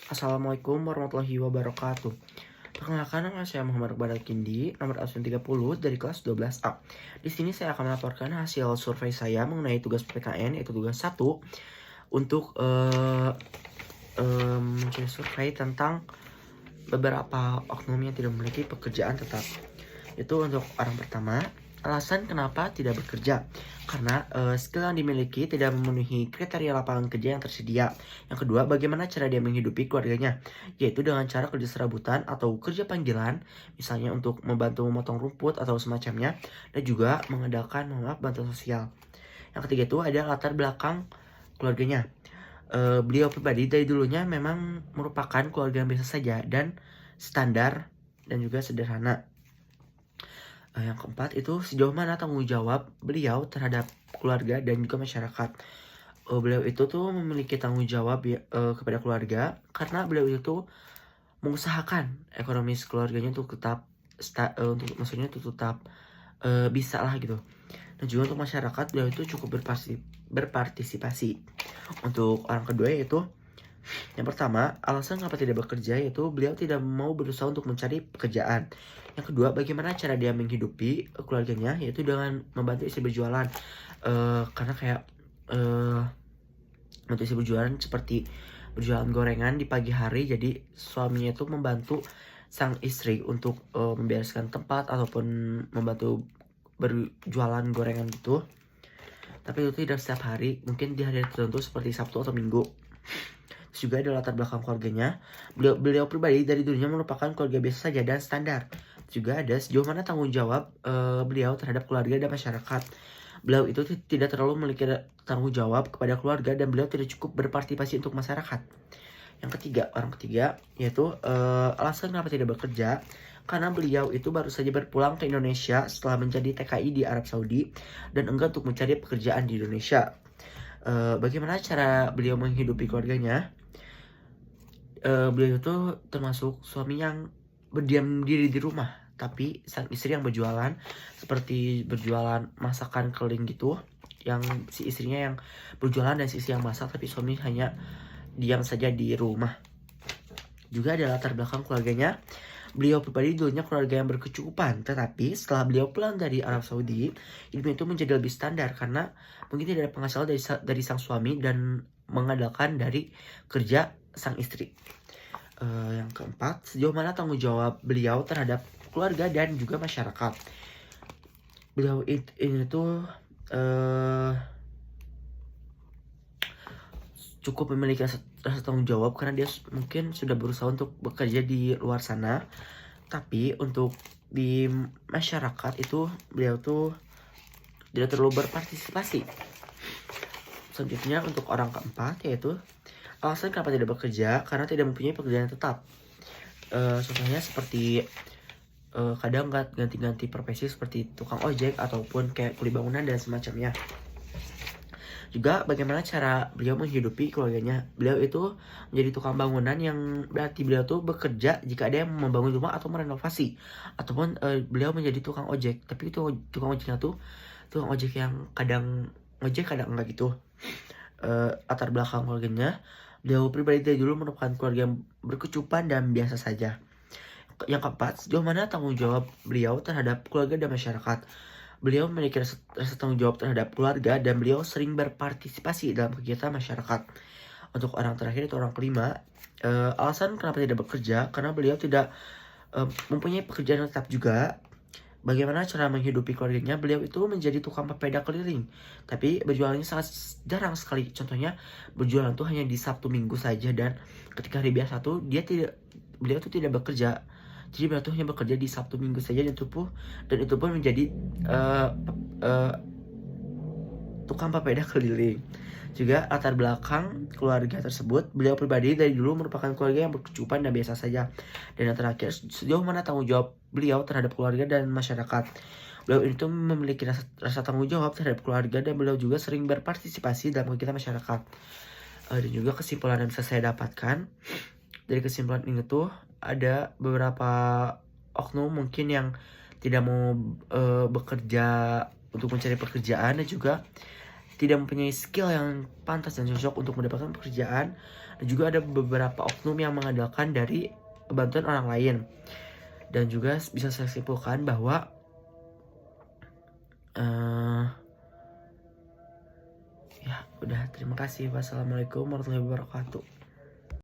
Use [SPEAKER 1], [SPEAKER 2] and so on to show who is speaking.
[SPEAKER 1] Assalamualaikum warahmatullahi wabarakatuh. Perkenalkan, nama saya Muhammad Iqbal Kindi, nomor absen 30 dari kelas 12A. Di sini saya akan melaporkan hasil survei saya mengenai tugas PPKN, yaitu tugas 1 untuk mencari survei tentang beberapa oknum yang tidak memiliki pekerjaan tetap. Itu untuk orang pertama, alasan kenapa tidak bekerja. Karena skill yang dimiliki tidak memenuhi kriteria lapangan kerja yang tersedia. Yang kedua, bagaimana cara dia menghidupi keluarganya, yaitu dengan cara kerja serabutan atau kerja panggilan, misalnya untuk membantu memotong rumput atau semacamnya, dan juga mengandalkan bantuan sosial. Yang ketiga itu ada latar belakang keluarganya. Beliau pribadi dari dulunya memang merupakan keluarga yang biasa saja dan standar dan juga sederhana. Yang keempat itu sejauh mana tanggung jawab beliau terhadap keluarga dan juga masyarakat. Beliau itu tuh memiliki tanggung jawab kepada keluarga karena beliau itu mengusahakan ekonomi keluarganya untuk tetap bisa lah gitu. Dan juga untuk masyarakat beliau itu cukup berpartisipasi. Untuk orang kedua yaitu yang pertama, alasan kenapa tidak bekerja yaitu beliau tidak mau berusaha untuk mencari pekerjaan. Yang kedua, bagaimana cara dia menghidupi keluarganya yaitu dengan membantu istri berjualan. Karena kayak membantu istri berjualan seperti berjualan gorengan di pagi hari. Jadi suaminya itu membantu sang istri untuk membereskan tempat ataupun membantu berjualan gorengan gitu. Tapi itu tidak setiap hari, mungkin di hari tertentu seperti Sabtu atau Minggu. Juga ada latar belakang keluarganya. Beliau pribadi dari dulunya merupakan keluarga biasa saja dan standar. Juga ada sejauh mana tanggung jawab beliau terhadap keluarga dan masyarakat. Beliau itu tidak terlalu memiliki tanggung jawab kepada keluarga dan beliau tidak cukup berpartisipasi untuk masyarakat. Yang ketiga, orang ketiga, yaitu alasan kenapa tidak bekerja. Karena beliau itu baru saja berpulang ke Indonesia setelah menjadi TKI di Arab Saudi dan enggan untuk mencari pekerjaan di Indonesia. Bagaimana cara beliau menghidupi keluarganya? Beliau itu termasuk suami yang berdiam diri di rumah, tapi sang istri yang berjualan, seperti berjualan masakan keliling gitu, yang si istrinya yang berjualan dan si istri yang masak, tapi suami hanya diam saja di rumah. Juga ada latar belakang keluarganya. Beliau pribadi dulunya keluarga yang berkecukupan, tetapi setelah beliau pulang dari Arab Saudi, hidupnya itu menjadi lebih standar karena mungkin tidak ada penghasilan dari sang suami dan mengandalkan dari kerja sang istri. Yang keempat, sejauh mana tanggung jawab beliau terhadap keluarga dan juga masyarakat. Beliau ini tuh cukup memiliki rasa tanggung jawab karena dia mungkin sudah berusaha untuk bekerja di luar sana, tapi untuk di masyarakat itu beliau tuh tidak terlalu berpartisipasi. Selanjutnya untuk orang keempat yaitu alasan kenapa tidak bekerja karena tidak mempunyai pekerjaan tetap. Contohnya seperti kadang ganti-ganti profesi seperti tukang ojek ataupun kayak kuli bangunan dan semacamnya. Juga bagaimana cara beliau menghidupi keluarganya. Beliau itu menjadi tukang bangunan yang berarti beliau tuh bekerja jika ada yang membangun rumah atau merenovasi. Ataupun beliau menjadi tukang ojek. Tapi itu tukang ojeknya tuh tukang ojek yang kadang ojek kadang enggak gitu. Latar belakang keluarganya, beliau pribadi dari dulu merupakan keluarga yang berkecukupan dan biasa saja. Yang keempat, sejauh mana tanggung jawab beliau terhadap keluarga dan masyarakat. Beliau memiliki rasa tanggung jawab terhadap keluarga dan beliau sering berpartisipasi dalam kegiatan masyarakat. Untuk orang terakhir itu orang kelima, alasan kenapa tidak bekerja karena beliau tidak mempunyai pekerjaan tetap juga. Bagaimana cara menghidupi keluarganya? Beliau itu menjadi tukang papeda keliling, tapi berjualannya sangat jarang sekali. Contohnya berjualan tuh hanya di Sabtu Minggu saja, dan ketika hari biasa tuh beliau tuh tidak bekerja. Jadi beliau tuh hanya bekerja di Sabtu Minggu saja dan itu pun menjadi tukang papeda keliling. Juga latar belakang keluarga tersebut, beliau pribadi dari dulu merupakan keluarga yang berkecukupan dan biasa saja. Dan yang terakhir, sejauh mana tanggung jawab beliau terhadap keluarga dan masyarakat. Beliau itu memiliki rasa tanggung jawab terhadap keluarga dan beliau juga sering berpartisipasi dalam kegiatan masyarakat. Dan juga kesimpulan yang bisa saya dapatkan dari kesimpulan ini tuh ada beberapa oknum mungkin yang tidak mau bekerja untuk mencari pekerjaan dan juga tidak mempunyai skill yang pantas dan cocok untuk mendapatkan pekerjaan, dan juga ada beberapa oknum yang mengandalkan dari bantuan orang lain. Dan juga bisa saya simpulkan bahwa ya udah, terima kasih. Wassalamualaikum warahmatullahi wabarakatuh.